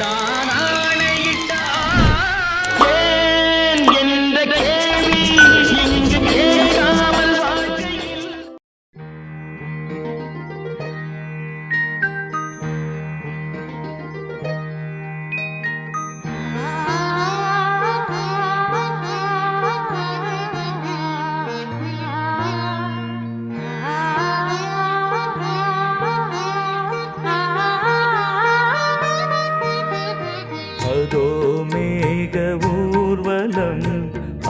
நான் ஏன் என்ற கேள்வி இங்கு கேட்காமல் வாழ்க்கையில் அதோ மேக ஊர்வலம்,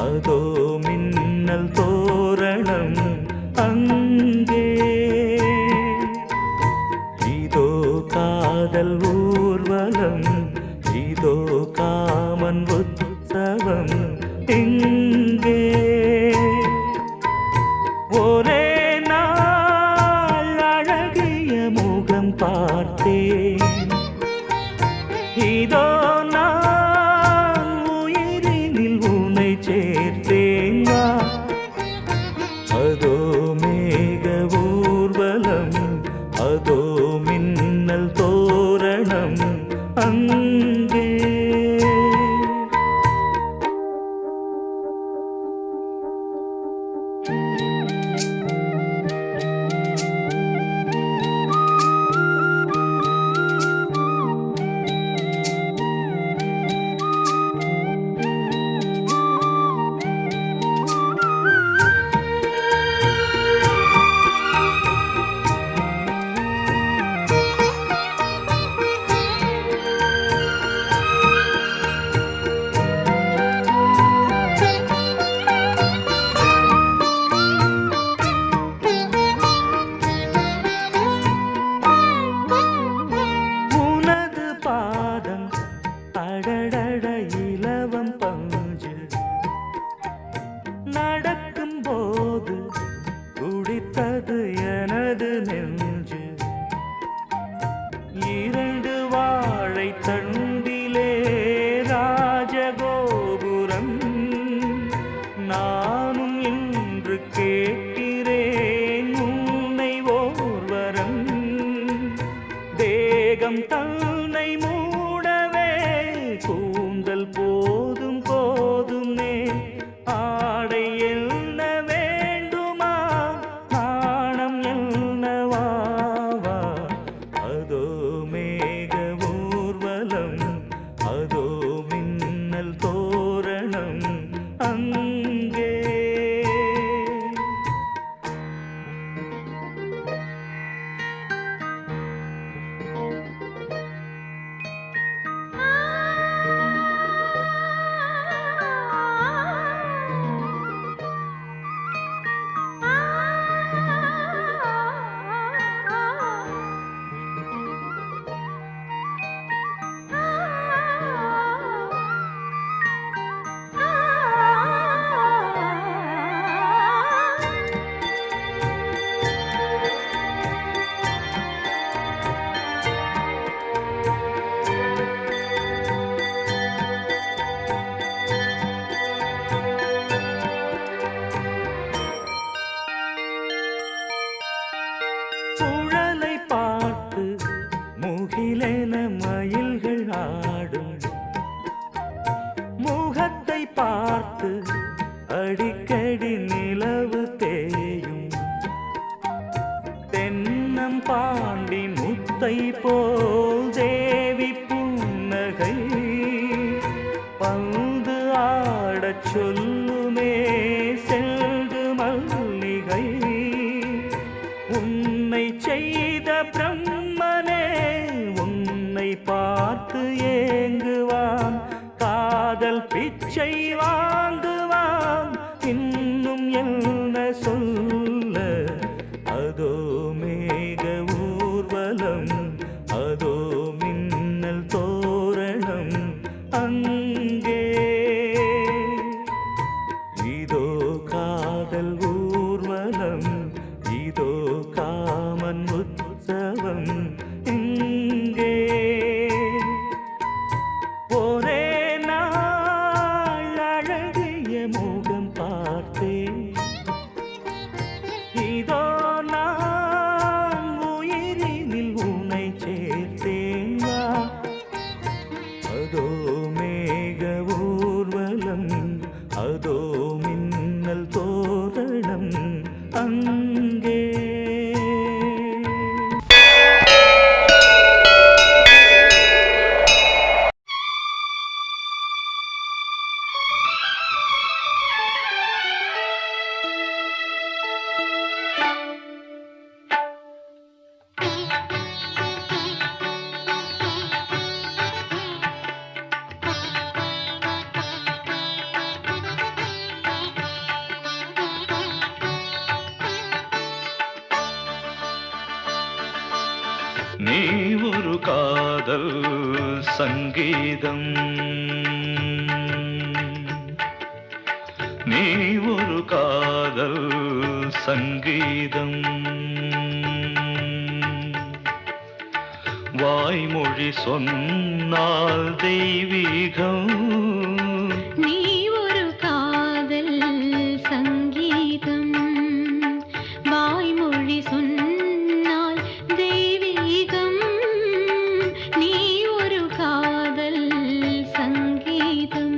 அதோ மின்னல் தோரணம் அங்கே, இதோ காதல் ஊர்வலம், இதோ காமன் உற்சவம் இங்கே. ஒரே நாள் அழகிய முகம் பார்த்தேன், இதோ நான் உயிரினில் உன்னை சேர்த்தேன். அதோ மேக ஊர்வலம், அதோ மின்னல் தோரணம் அங்கே. அடடட இலவம் பஞ்சு நடக்கும் போது குடித்தது எனது நெஞ்சு. இரண்டு வாழை தண்டிலே ராஜகோபுரம், நானும் இன்று கேட்கிறேன் உன்னை ஓர்வரம். தேகம் தன்னை மூடவே கூந்தல் போதும் போதுமே, ஆடை என்ன வேண்டுமா நாணம் என்னவாவா. அதோ மேக ஊர்வலம், அதோ மின்னல் தோரணம் அங்கே. குழலை பார்த்து முகிலென மயில்கள் ஆடும், முகத்தை பார்த்து அடிக்கடி நிலவு தேயும். தென்னம் பாண்டி முத்தை போல் தேவி புன்னகை, பந்து ஆடச் சொல்லுமே செல்கு மல்லிகை. உன்னை செய்த பிரம்மனே உன்னை பார்த்து ஏங்குவான், காதல் பிச்சை வாங்குவான், இன்னும் என்ன சொல்ல. அதோ மேக ஊர்வலம், அதோ மின்னல் தோரணம் அங்கே. இதோ காதல் ஊர்வலம், இதோ காமன் உற்சவம் இங்கே. ஒரே நாள் அழகிய முகம் பார்த்தேன், சங்கீதம் நீ ஒரு காதல் சங்கீதம் வாய்மொழி சொன்னால் தெய்வீகம் நீ ஒரு காதல் சங்கீதம் வாய்மொழி சொன்னால் தெய்வீகம் நீ ஒரு காதல் சங்கீதம்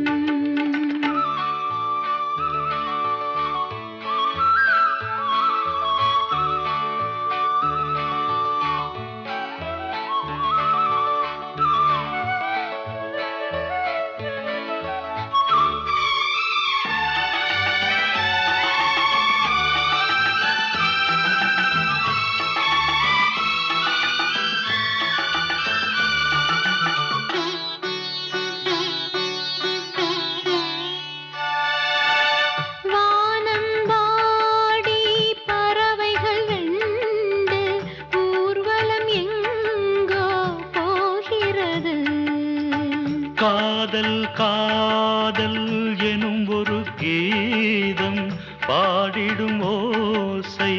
காதல் காதல் எனும் ஒரு கீதம் பாடிடும் ஓசை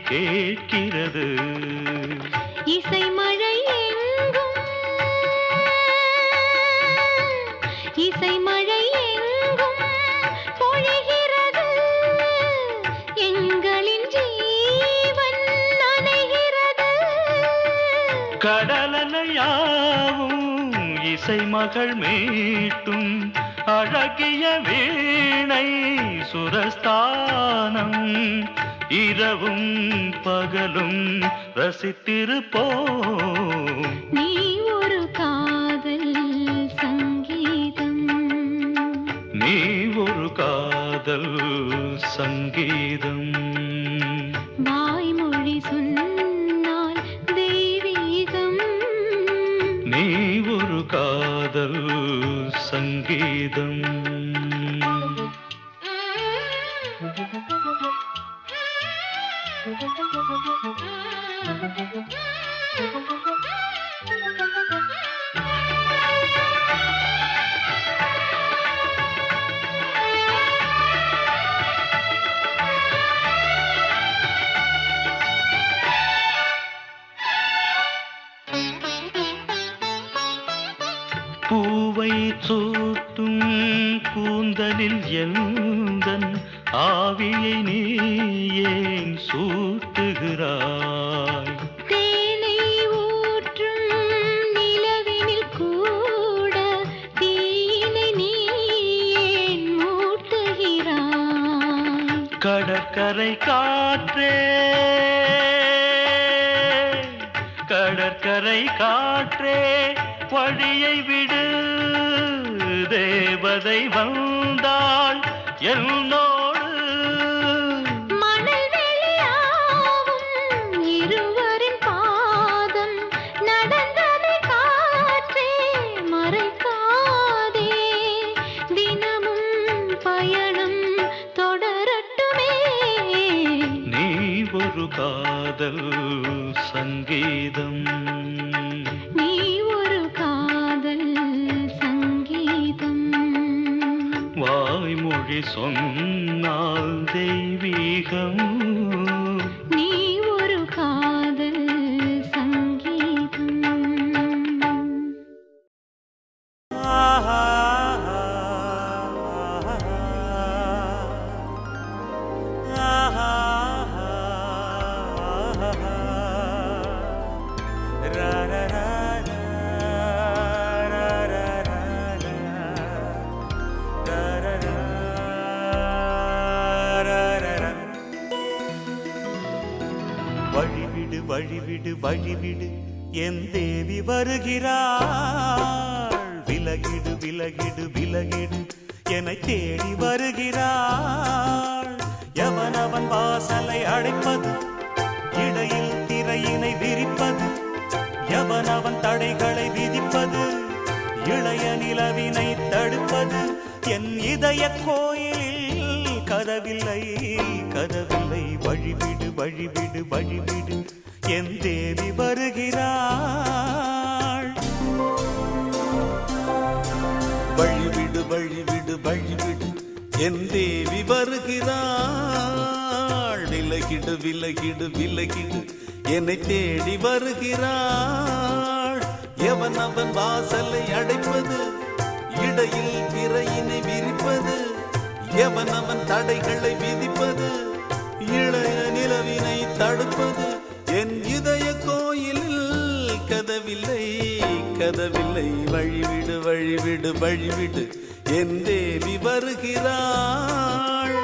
கேட்கிறது இசை மழை எங்கும் இசை மழை எங்கும் பொழிகிறது எங்களின் ஜீவன் நனைகிறது கடலலையாவும் இசை மகள் மீட்டும் அழகிய வீணை சுரஸ்தானம் இரவும் பகலும் ரசித்திருப்போம் நீ ஒரு காதல் சங்கீதம் நீ ஒரு காதல் சங்கீதம் வாய்மொழி சொன்னால் தெய்வீகம் நீ ஒரு காதல் சங்கீதம் பூவை சூட்டும் கூந்தலில் எந்தன் ஆவியை நீ ஏன் சூட்டுகிறாய் தேனை ஊற்றும் நிலவினில் கூட தீயினை நீ ஏன் மூட்டுகிறாய் கடற்கரை காற்றே கடற்கரை காற்றே வழியை விடு தேவதை வந்தாள் என்னோடு மணல் வெளியாகும் இருவரின் பாதம் நடந்ததை காற்றே மறைக்காதே தினமும் பயணம் தொடரட்டுமே நீ ஒரு காதல் சங்கீதம் நீ ஒரு காதல் சங்கீதம் வாய்மொழி சொன்னால் தெய்வீகம் நீ ஒரு காதல் சங்கீதம் வழிவிடு வழிவிடு வழிவிடு என் தேவி வருகிறாள் விலகிடு விலகிடு விலகிடு என்னை தேடி வருகிறாள் எவனவன் வாசலை அடைப்பது இடையில் திரையினை விரிப்பது எவனவன் தடைகளை விதிப்பது இளைய நிலவினை தடுப்பது என் இதய கோயிலில் கதவில்லை கதவில்லை வழிவிடு வழிவிடு வழிவிடு என் தேவி வருகிறாள் வழிவிடு வழிவிடு வழிவிடு என் தேவி வருகிறாள். விலகிடு விலகிடு விலகிடு என்னை தேடி வருகிறாள். எவன் அவன் வாசலை அடைப்பது, இடையில் திரையினை விரிப்பது, எவன் அவன் தடைகளை விதிப்பது, இளைய நிலவினை தடுப்பது, என் இதய கோயிலில் கதவில்லை கதவில்லை. வழிவிடு வழிவிடு வழிவிடு என் தேவி வருகிறாள்.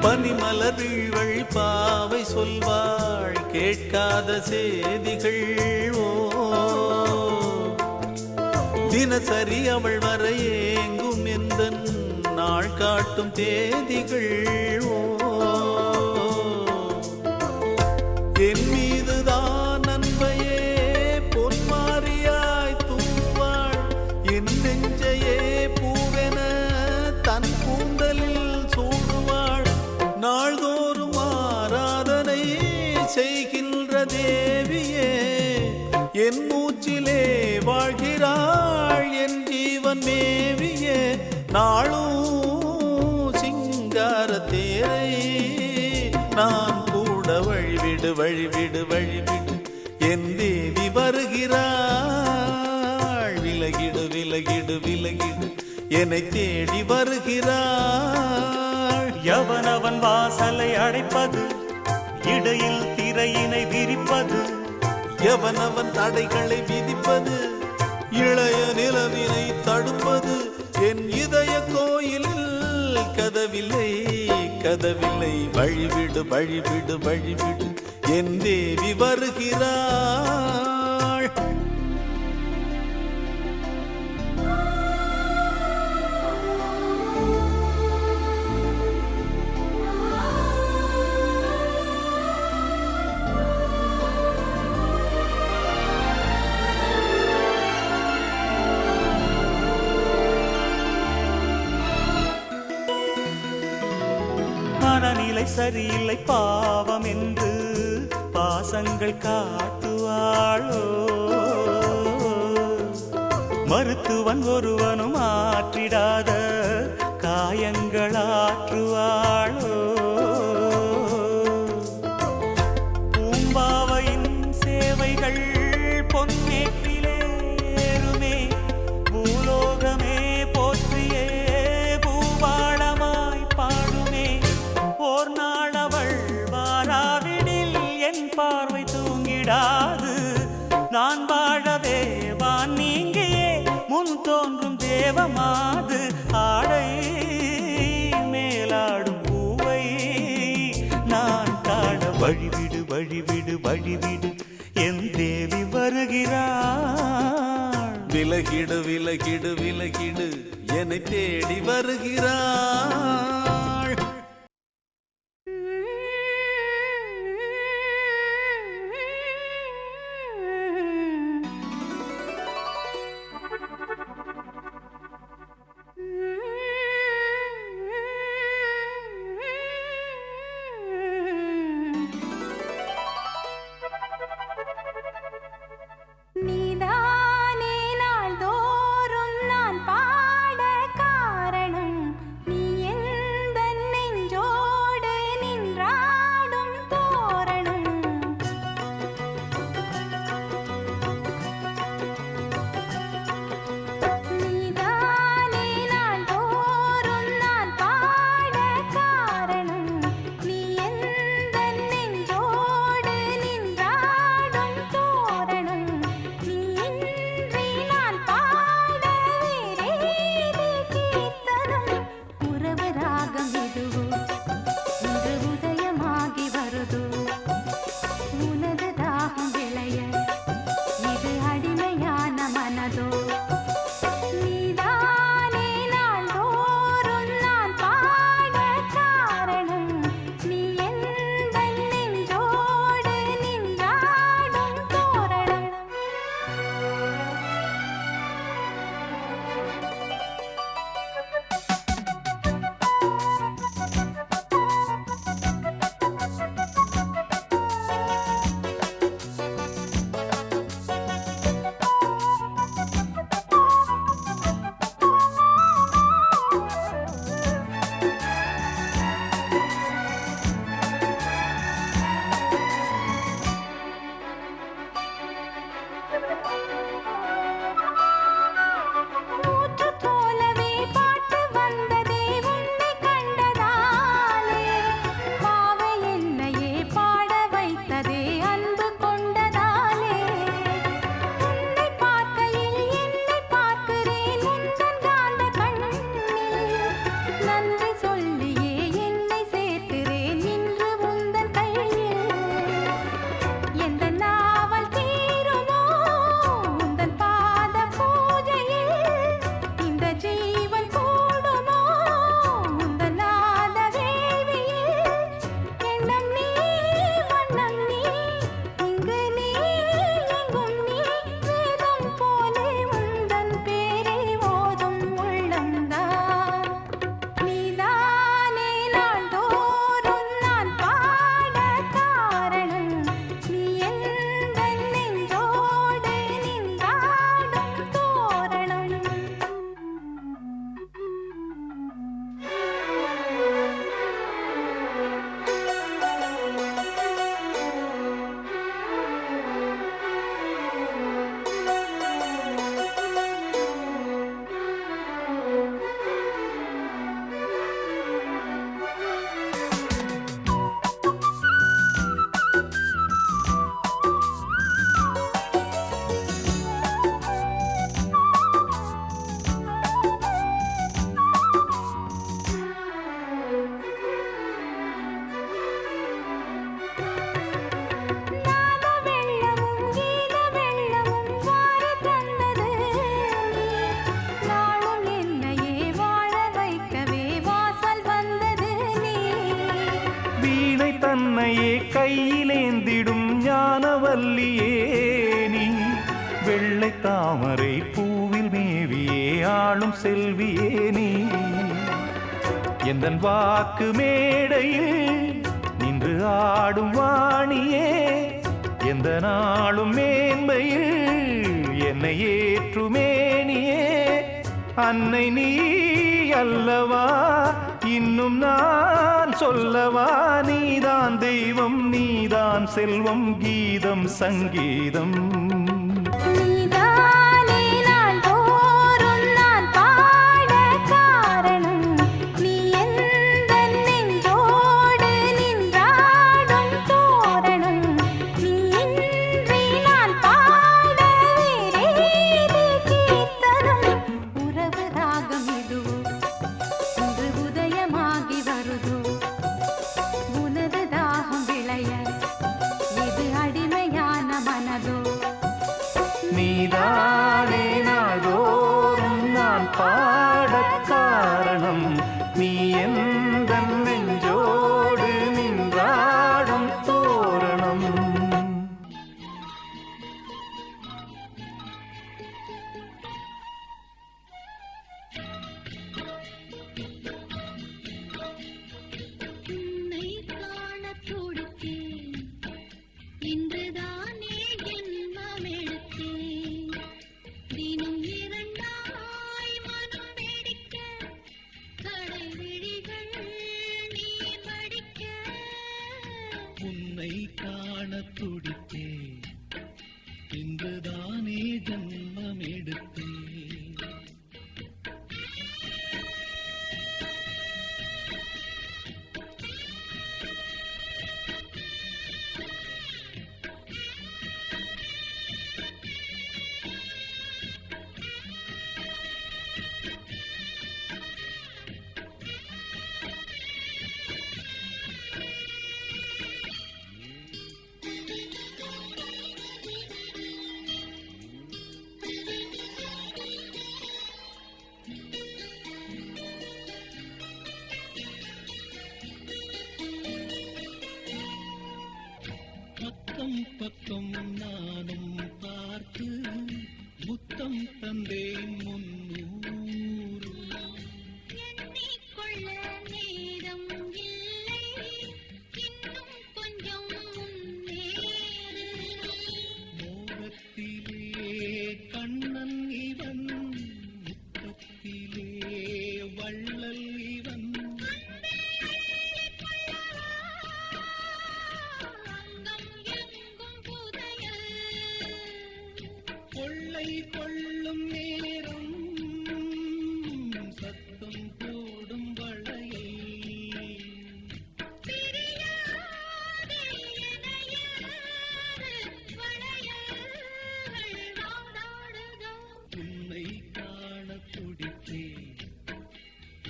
பனிமலர்கள் வழி பாவை சொல்வாள் கேட்காத செய்திகள். ஓ தினசரி அவள் வர ஏங்கும் எந்த நாள் காட்டும் தேதிகள். ஓ என் மீதுதான் அன்பையே பொன்மாரியாய் தூவாள். என் நெஞ்சையே பூவென தன் கூந்தலில் சூடுவாள். நாள்தோறும் ஆராதனை செய்கின்ற தேவியே என் மூச்சிலே வாழ்கிறாள். என் ஜீவன் மேவியே நாளும் சிங்கார தேரை நான் கூட. வழிவிடு வழிவிடு வழிவிடு என் தேவி வருகிறாள். விலகிடு விலகிடு விலகிடு என்னை தேடி வருகிறாள். எவனவன் வாசலை அடைப்பது, இடையில் திரையினை விரிப்பது, எவனவன் தடைகளை விதிப்பது, இளைய நிலவினை தடுப்பது, என் இதய கோயிலில் கதவில்லை கதவில்லை. வழிவிடு வழிவிடு வழிவிடு என் தேவி வருகிறாள். மனநிலை சரியில்லை பாவம் என்று பாசங்கள் காட்டுவாளோ. மருத்துவன் ஒருவனும் ஆற்றிடாத காயங்களாற்றுவாளோ. பூம்பாவையின் சேவைகள் பொன்னேற்றிலே ஏறுமே, பூலோகமே போற்றியே பூபாளமாய் பாடுமே. ஓர் நாளவள் வாராவிடில் என் பார்வை தூங்கிடாது. நான் வாழவே வான் நீங்கியே முன் தோன்றும் தேவமாது. ஆடை மேலாடும் பூவை நான் காண. வழிவிடு வழிவிடு வழிவிடு என் தேவி வருகிறாள். விலகிடு விலகிடு விலகிடு என்னை தேடி வருகிறாள். நீதானே நாள்தோறும் நான் பாட காரணம். நீ எந்த கையிலேந்திடும் ஞானவல்லியே நீ வெள்ளை தாமரை பூவில் மேவியே ஆளும் செல்வியே நீ எந்தன் வாக்கு மேடையில் நின்று ஆடும் வாணியே எந்த நாளும் மேன்மையில் என்னை ஏற்றுமேனியே அன்னை நீ அல்லவா இன்னும் நான் சொல்லவா நீதான் தெய்வம் நீதான் செல்வம் கீதம் சங்கீதம் நீதானே நாள்தோறும் நான் பாட காரணம் நீ எந்தன் நெஞ்சோடு நின்றாடும் தோரணம் நீ இன்றி நான் பாட வேறேது கீர்த்தனம் உறவு ராகம் இதுவோ இன்று உதயமாகி வருதோ உனது தாகம் விளைய இது அடிமையான மனதோ நீதானே நாள்தோறும் நான் பாடக் காரணம் நீ எந்தன் நெஞ்சோடு நின்றாடும் தோரணம் உன்னை காணத் துடித்தேன் இன்றுதானே ஜென்மமெடுத்தேன் தினம் இரண்டாய் மனம் வெடிக்க கடை விழிகள் நீர் வடிக்க உன்னை காண துடித்தேன் இன்றுதானே ஜன்மம் எடுத்தேன் பக்கம் பக்கம் நானும் பார்த்து முத்தம் தந்தேன் முன்னூறு எண்ணிக்கொள்ள நேரம் இல்லை இன்னும் கொஞ்சம் முன்னேறு மோகத்திலே கண்ணன் இவன் முத்தத்திலே வள்ளல் இவன் அங்கம் எங்கும் புதையல் கொள்ளை கொள்ளும் நேரம் சத்தம் போடும் வளையல் பிரியாதே எனையாறு வளையல்கள் வாடாடுதோ உன்னை காண துடித்தேன்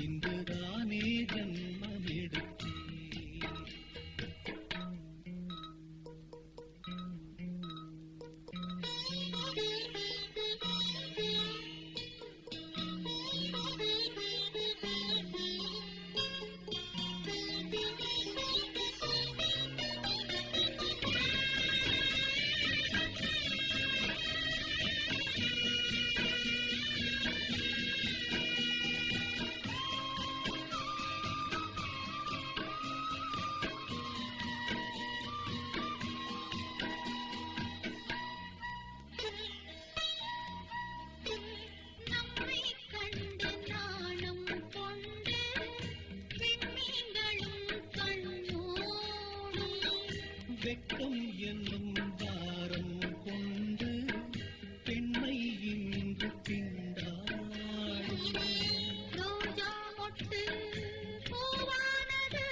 இன்றுதானே ஜன்மம் எடுத்தேன் நம்மை கண்டு நாணம் கொண்டு விண்மீன்களும் கண்ணோடும் வெட்கம் என்னும் பாரம் கொண்டு பெண்ணை இன்று திண்டாடும் ரோஜா மொட்டு பூவானது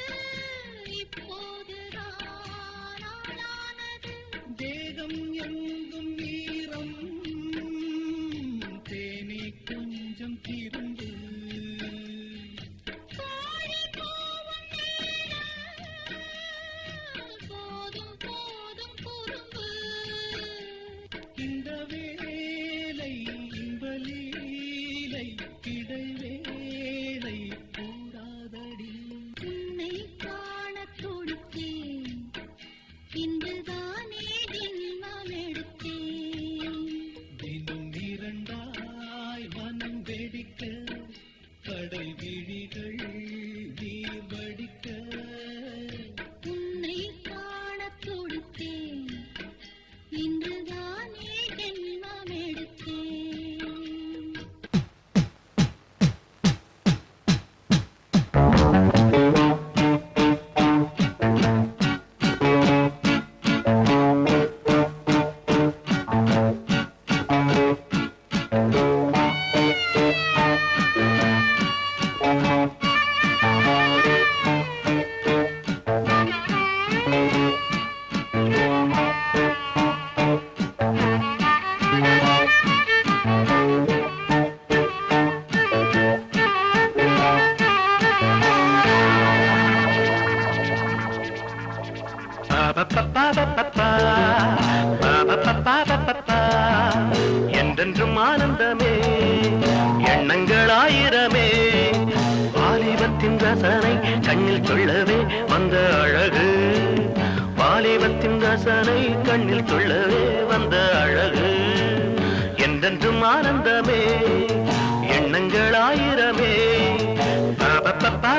இப்போதுதான் ஆளானது தேகம் எங்கும் ஈரம் தேனி கொஞ்சம் திருந்து கோழி கூவும் நேரம் போதும் போதும் குறும்பு இந்த வேலை இன்பலீலை இடைவேளை கூடாதடி உன்னை காணத் துடித்தேன் என்றென்றும் ஆனந்தமே எண்ணங்கள் ஆயிரமே வாலிபத்தின் ரசனை கண்ணில் சொல்லவே வந்த அழகு வாலிபத்தின் ரசனை கண்ணில் சொல்லவே வந்த அழகு என்றென்றும் ஆனந்தமே எண்ணங்கள் ஆயிரமே பாபப்பா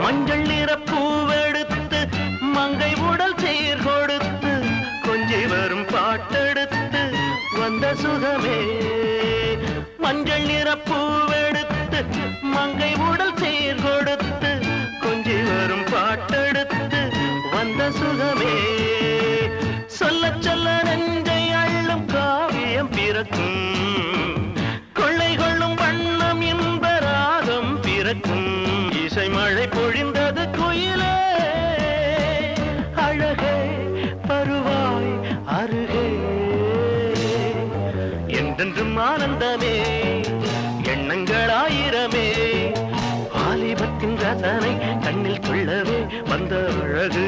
மஞ்சள் நிற பூவெடுத்து மங்கை உடல் சீர் கொடுத்து கொஞ்சி வரும் பாட்டெடுத்து வந்த சுகமே மஞ்சள் நிற பூவெடுத்து மங்கை உடல் சீர் கொடுத்து கொஞ்சி வரும் பாட்டெடுத்து வந்த சுகமே சொல்ல சொல்ல நெஞ்சை அள்ளும் காவியம் பிறக்கும் கொள்ளை கொள்ளும் வண்ணம் இன்ப ராகம் பிறக்கும் இசை மழை பொழிந்தது குயிலே அழகே பருவாய் அருகே என்றென்றும் ஆனந்தமே எண்ணங்கள் ஆயிரமே வாலிபத்தின் ரசனை கண்ணில் கொள்ளவே வந்த அழகு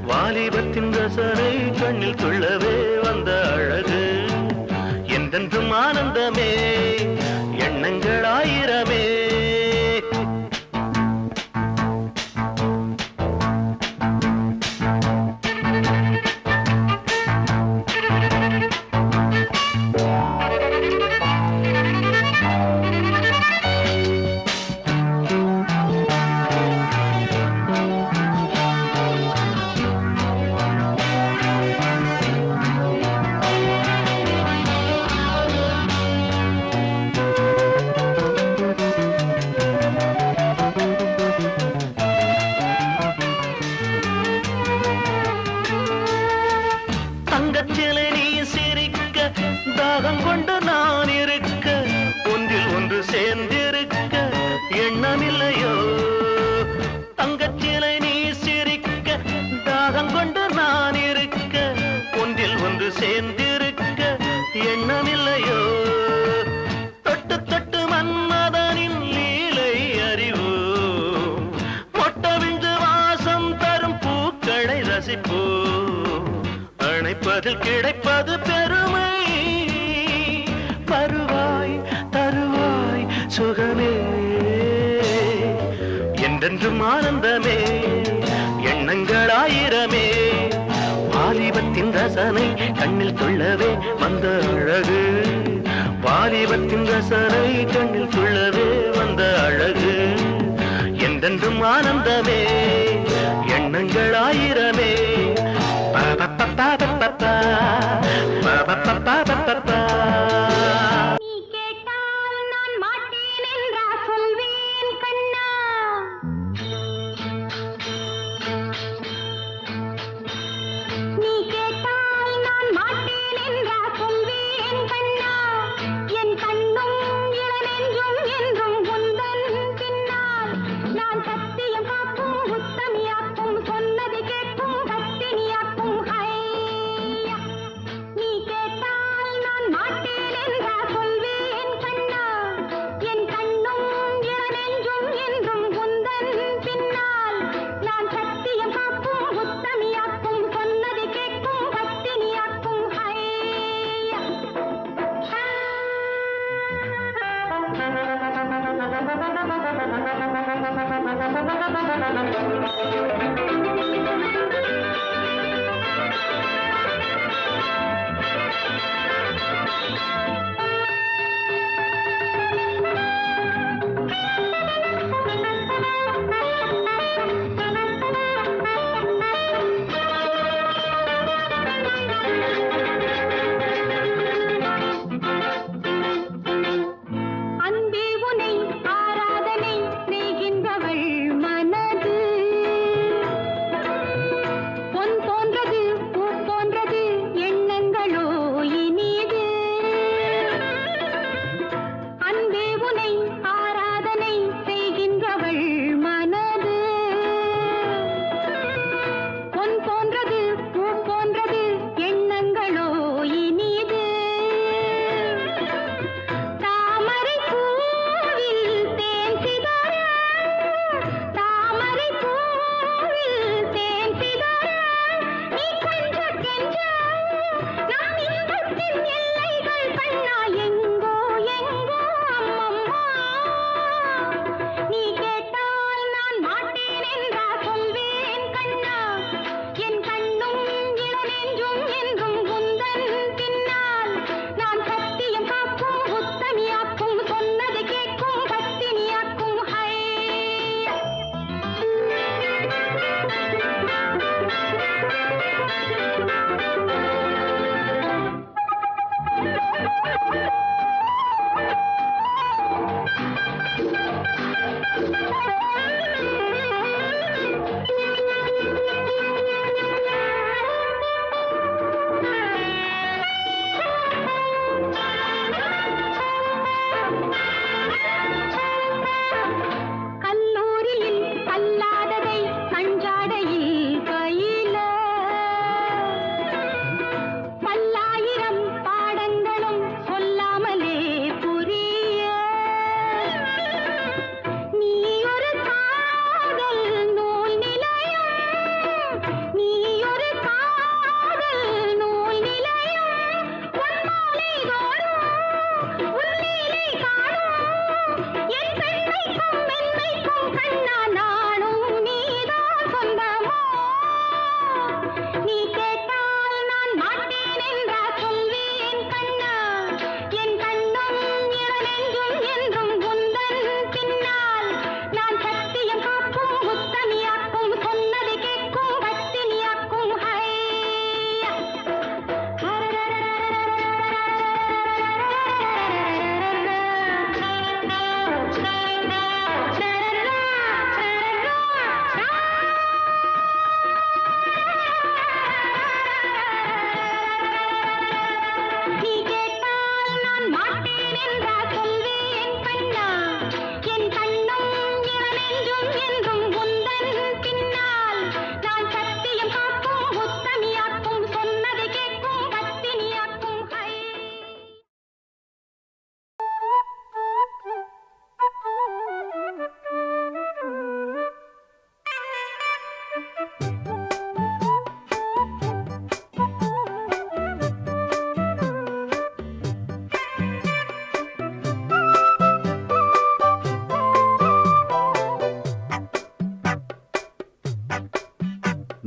வாலிபத்தின் ரசனை கண்ணில் கொள்ளவே வந்த அழகு என்றென்றும் ஆனந்தமே எண்ணங்கள் ஆயிரமே தங்கச்சிலை நீ சிரிக்க தாகம் கொண்டு நான் இருக்க ஒன்றில் ஒன்று சேர்ந்திருக்க எண்ணமில்லையோ தங்கச்சிலை நீ சிரிக்க தாகம் கொண்டு நான் இருக்க ஒன்றில் ஒன்று சேர்ந்திருக்க எண்ணமில்லையோ தொட்டு தொட்டு மன்மதனின் லீலை அறிவோம் மொட்டவிழ்ந்து வாசம் தரும் பூக்களை ரசிப்போம் அணைப்பதில் கிடைப்பது பெருமை பருவாய் தருவாய் சுகமே என்றென்றும் ஆனந்தமே எண்ணங்கள் ஆயிரமே வாலிபத்தின் ரசனை கண்ணில் கொள்ளவே வந்த அழகு வாலிபத்தின் ரசனை கண்ணில் கொள்ளவே வந்த அழகு என்றென்றும் ஆனந்தமே எண்ணங்கள் ஆயிரமே நீ கேட்டால் நான் மாட்டேன் என்றா சொல்வேன் கண்ணா நீ கேட்டால் நான் மாட்டேன் என்றா சொல்வேன் கண்ணா என் கண்ணும் இளநெஞ்சும் என்றும் உந்தன் பின்னால் நான் சத்தியம் காக்கும் உத்தமியாக்கும் சொன்னது கேட்கும் பத்தினியாக்கும் நீ கேட்டால் நான் மாட்டேன்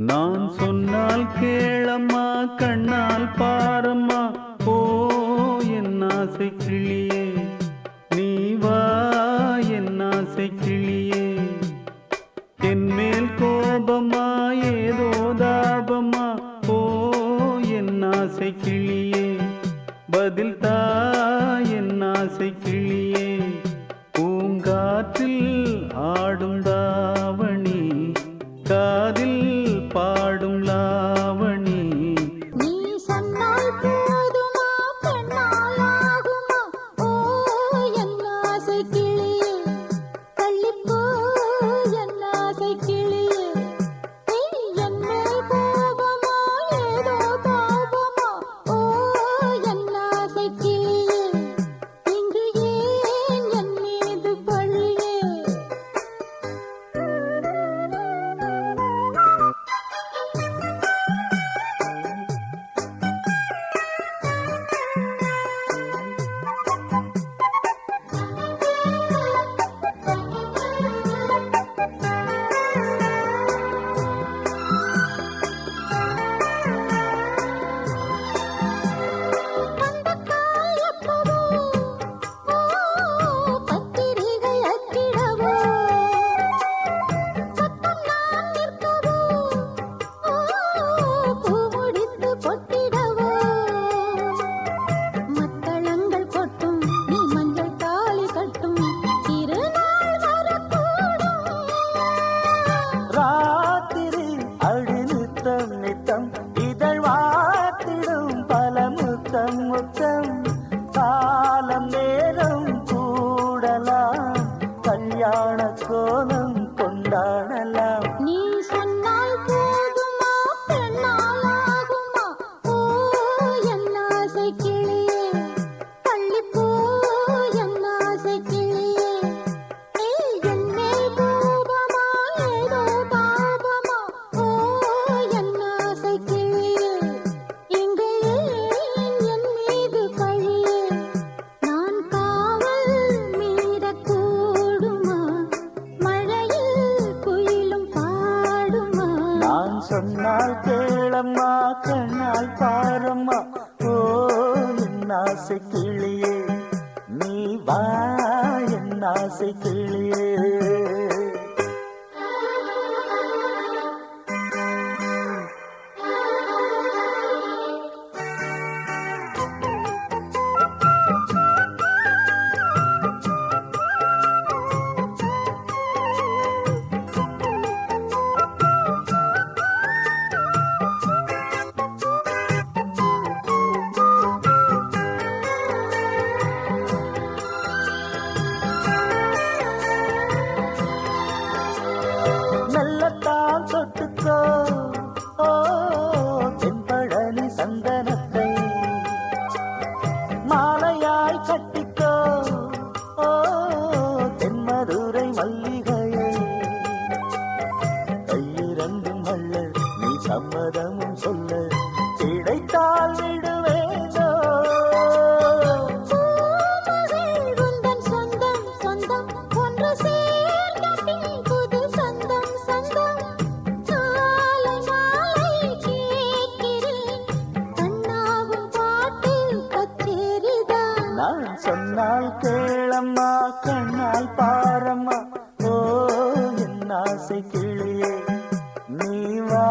நான் சொன்னால் கேளம்மா கண்ணால் பாரம்மா ஓ என் ஆசை கிளியே நீ வா என் ஆசை கிளியே என் மேல் கோபமா ஏதோ தாபமா ஓ என் ஆசை கிளியே பதில் தா என் ஆசை கிளியே பூங்காற்றில் ஆடும் தாவணி காதில் பாடும் லாவணி நீ சொன்னால் போதுமா பெண்ணால் ஆகுமா ஓ என் ஆசை கிளியே தள்ளிப்போ என் ஆசை கிளியே என் மேல் கோபமா ஏதோ தாபமா ஓ என் ஆசை கிளியே இங்கு ஏன் என் மீது பழியே பத்திரிகை அச்சிடவோ சத்தம் நான் நிற்கவோ பூ முடித்து கொட்டிடவோ மத்தளங்கள் கொட்டும் நீ மஞ்சள் தாலி கட்டும் திருநாள் வரக்கூடும் ராத்திரி அழிநித்தம் நித்தம் இதழ் வாத்திடும் பல முத்தம் முத்தம் காலம் நேரம் கூடலாம் கல்யாண கோலம் கொண்டாடலாம் நீ சொன்னால் போதுமா பெண்ணால் ஆகுமா ஓ என் ஆசை கிளியே தள்ளிப்போ என் ஆசை கிளியே என் மேல் கோபமா ஏதோ தாபமா ஓ என் ஆசை கிளியே இங்கு ஏன் என் மீது பழியே நான் காவல் மீறக்கூடுமா மழையில் குயிலும் பாடுமா நான் சொன்னால் கேளம்மா கண்ணால் பாரம்மா ஓ என் ஆசை கிளியே நீ வா என் ஆசை கிளியே மெல்லத்தான் தொட்டுக்கோ ஓ தென்பழனி சந்தனத்தை மாலையாய் கட்டிக்கோ ஓ தென்மதுரை மல்லிகையை கையிரண்டும் அல்ல நீ சம்மதமும் சொல்ல கிடைத்தால் விடுவேனோ பூமகள் உந்தன் சொந்தம் சொந்தம் ஒன்று சேர்ந்த பின் புது சொந்தம் சொந்தம் மாலை மாலை கேட்கிறேன் கண்ணாவும் பாட்டு கச்சேரிதான் நான் சொன்னால் கேளம்மா கண்ணால் பாரம்மா ஓ என் ஆசை கிளியே நீ வா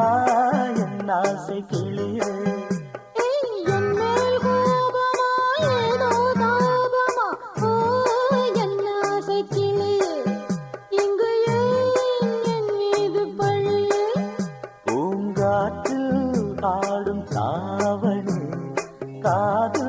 என் ஆசை கிளியே என் மேல் கோபமா ஏதோ தாபமா ஓ என் ஆசை கிளியே இங்கு ஏன் என் மீது பழியே பூங்காற்றில் ஆடும் தாவணி காது